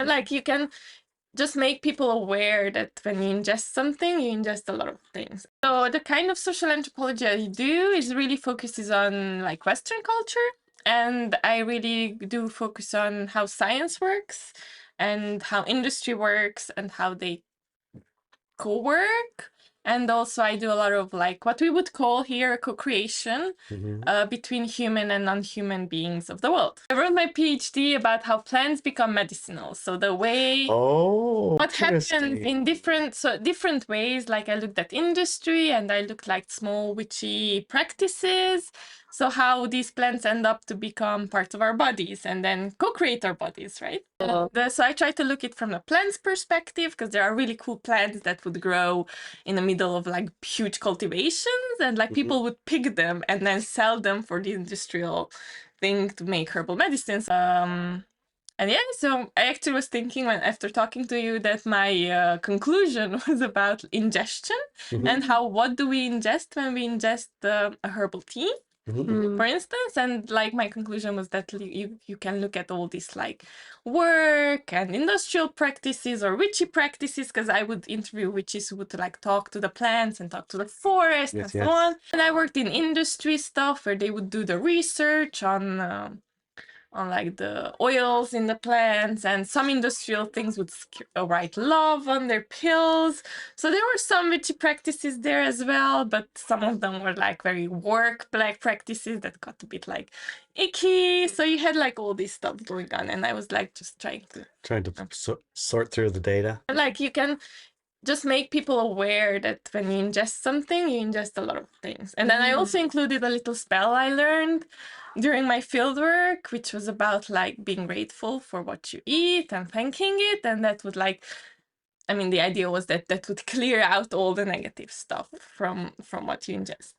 like you can just make people aware that when you ingest something, you ingest a lot of things. So the kind of social anthropology I do is really focuses on like Western culture, and I really do focus on how science works and how industry works and how they co-work. And also I do a lot of like what we would call here co-creation between human and non-human beings of the world. I wrote my PhD about how plants become medicinal. So the way what happens in different ways. Like I looked at industry and I looked like small witchy practices. So how these plants end up to become part of our bodies and then co-create our bodies, right? So I try to look it from the plant's perspective, because there are really cool plants that would grow in the middle of like huge cultivations, and like people would pick them and then sell them for the industrial thing to make herbal medicines. And yeah, so I actually was thinking when after talking to you that my conclusion was about ingestion and how what do we ingest when we ingest a herbal tea, for instance. And like my conclusion was that you can look at all this like work and industrial practices or witchy practices, because I would interview witches who would like talk to the plants and talk to the forest and so on. And I worked in industry stuff where they would do the research on like the oils in the plants, and some industrial things would write love on their pills. So there were some witchy practices there as well, but some of them were like very work-like practices that got a bit like icky. So you had like all this stuff going on, and I was like just trying to sort through the data. Like you can just make people aware that when you ingest something, you ingest a lot of things. And then I also included a little spell I learned during my fieldwork, which was about like being grateful for what you eat and thanking it. And that would like, I mean, the idea was that that would clear out all the negative stuff from what you ingest.